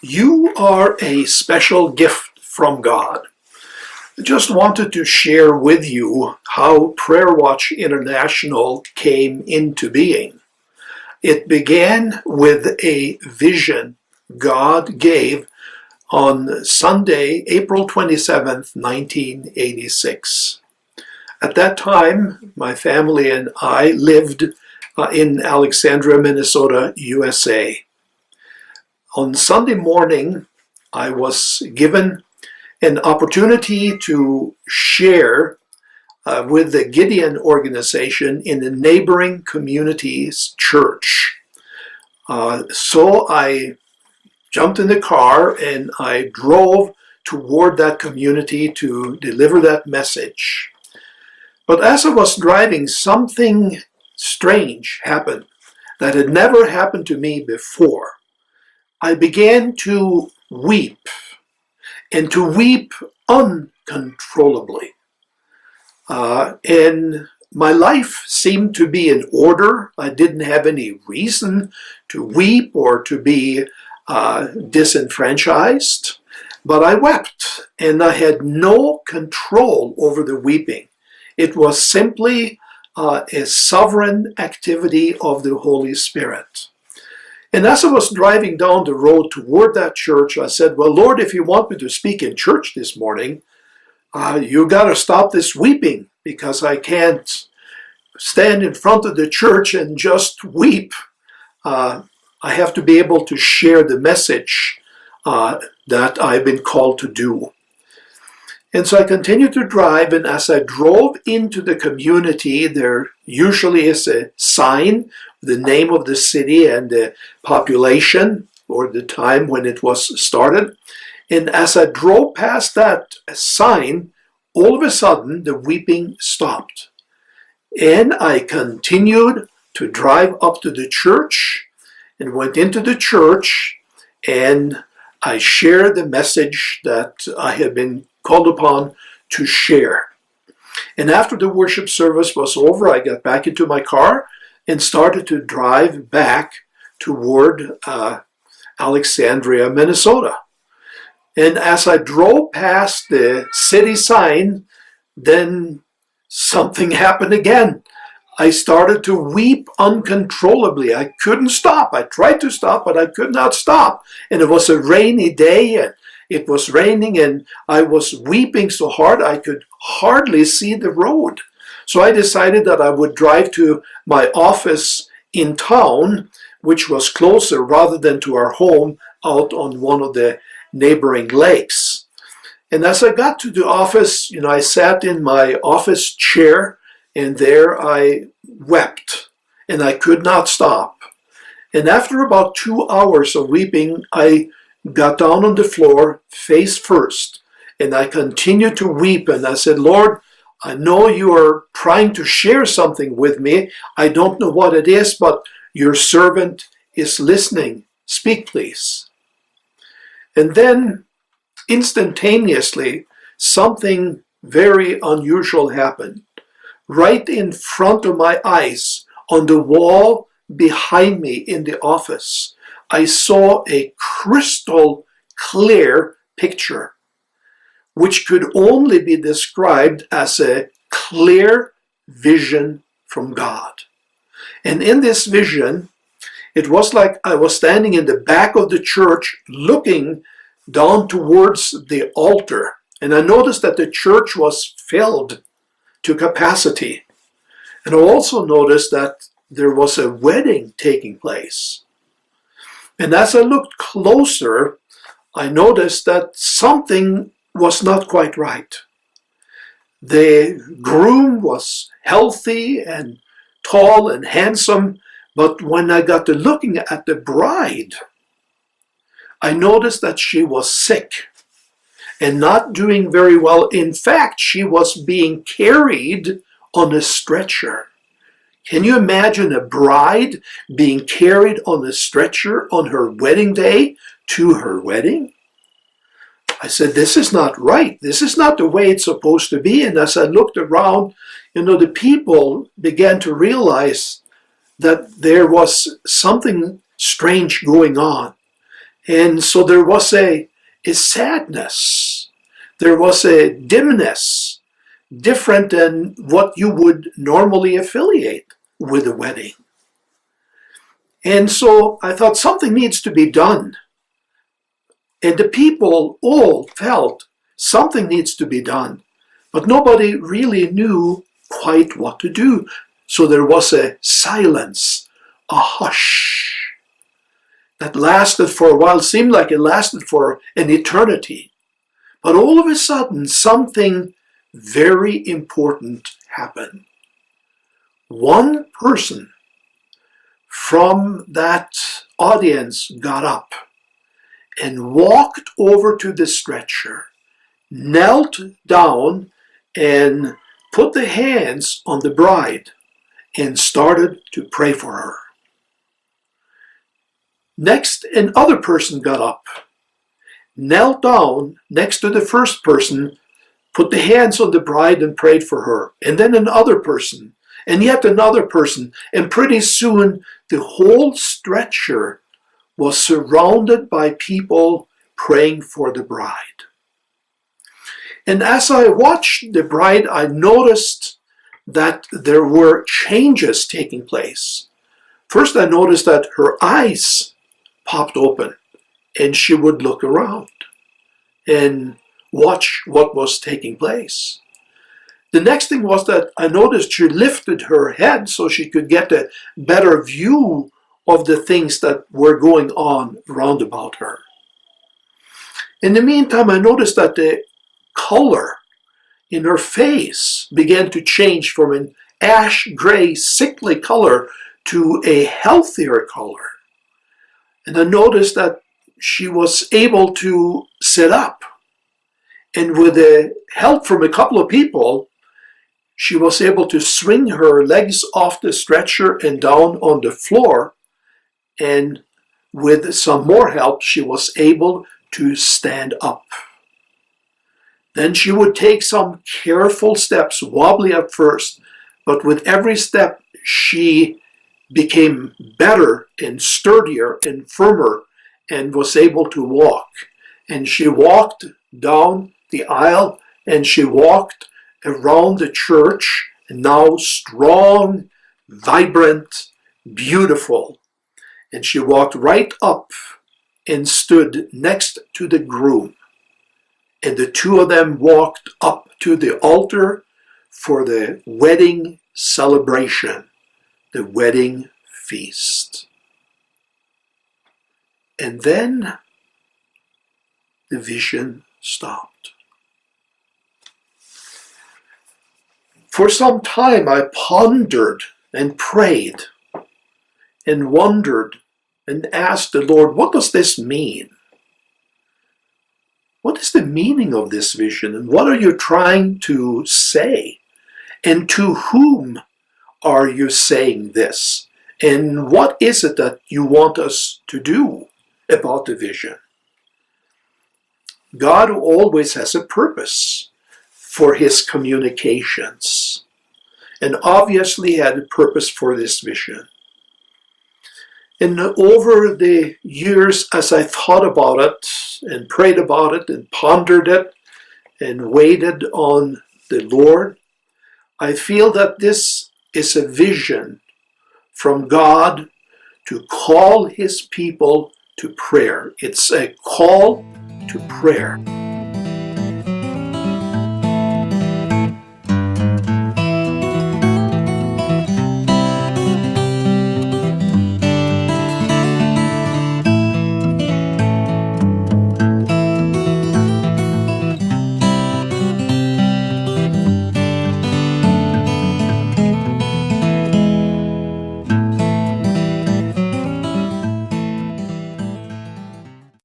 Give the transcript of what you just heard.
You are a special gift from God. I just wanted to share with you how Prayer Watch International came into being. It began with a vision God gave on Sunday, April 27th, 1986. At that time, my family and I lived in Alexandria, Minnesota, USA. On Sunday morning, I was given an opportunity to share with the Gideon organization in a neighboring community's church. So I jumped in the car and I drove toward that community to deliver that message. But as I was driving, something strange happened that had never happened to me before. I began to weep, and to weep uncontrollably. And my life seemed to be in order. I didn't have any reason to weep or to be disenfranchised, but I wept, and I had no control over the weeping. It was simply a sovereign activity of the Holy Spirit. And as I was driving down the road toward that church, I said, well, Lord, if you want me to speak in church this morning, you got to stop this weeping, because I can't stand in front of the church and just weep. I have to be able to share the message that I've been called to do. And so I continued to drive, and as I drove into the community, there usually is a sign, the name of the city and the population, or the time when it was started. And as I drove past that sign, all of a sudden the weeping stopped. And I continued to drive up to the church and went into the church, and I shared the message that I had been called upon to share. And after the worship service was over, I got back into my car and started to drive back toward Alexandria, Minnesota. And as I drove past the city sign, then something happened again. I started to weep uncontrollably. I couldn't stop. I tried to stop, but I could not stop. And it was a rainy day, and it was raining, and I was weeping so hard I could hardly see the road. So I decided that I would drive to my office in town, which was closer, rather than to our home out on one of the neighboring lakes. And as I got to the office, I sat in my office chair, and there I wept, and I could not stop. And after about 2 hours of weeping, I got down on the floor, face first, and I continued to weep, and I said, Lord, I know you are trying to share something with me. I don't know what it is, but your servant is listening. Speak, please. And then, instantaneously, something very unusual happened. Right in front of my eyes, on the wall behind me in the office, I saw a crystal clear picture, which could only be described as a clear vision from God. And in this vision, it was like I was standing in the back of the church looking down towards the altar. And I noticed that the church was filled to capacity. And I also noticed that there was a wedding taking place. And as I looked closer, I noticed that something was not quite right. The groom was healthy and tall and handsome, but when I got to looking at the bride, I noticed that she was sick and not doing very well. In fact, she was being carried on a stretcher. Can you imagine a bride being carried on a stretcher on her wedding day to her wedding? I said, this is not right. This is not the way it's supposed to be. And as I looked around, the people began to realize that there was something strange going on. And so there was a sadness. There was a dimness, different than what you would normally affiliate with a wedding. And so I thought something needs to be done. And the people all felt something needs to be done. But nobody really knew quite what to do. So there was a silence, a hush that lasted for a while, seemed like it lasted for an eternity. But all of a sudden, something very important happened. One person from that audience got up and walked over to the stretcher, knelt down and put the hands on the bride and started to pray for her. Next, another person got up, knelt down next to the first person, put the hands on the bride and prayed for her. And then another person, and yet another person. And pretty soon, the whole stretcher was surrounded by people praying for the bride. And as I watched the bride, I noticed that there were changes taking place. First, I noticed that her eyes popped open and she would look around and watch what was taking place. The next thing was that I noticed she lifted her head so she could get a better view of the things that were going on round about her. In the meantime, I noticed that the color in her face began to change from an ash gray, sickly color to a healthier color. And I noticed that she was able to sit up. And with the help from a couple of people, she was able to swing her legs off the stretcher and down on the floor. And with some more help, she was able to stand up. Then she would take some careful steps, wobbly at first, but with every step she became better and sturdier and firmer and was able to walk. And she walked down the aisle and she walked around the church, now strong, vibrant, beautiful. And she walked right up and stood next to the groom. And the two of them walked up to the altar for the wedding celebration, the wedding feast. And then the vision stopped. For some time I pondered and prayed and wondered and asked the Lord, what does this mean? What is the meaning of this vision, and what are you trying to say? And to whom are you saying this? And what is it that you want us to do about the vision? God always has a purpose for his communications, and obviously had a purpose for this vision. And over the years, as I thought about it and prayed about it and pondered it and waited on the Lord, I feel that this is a vision from God to call his people to prayer. It's a call to prayer.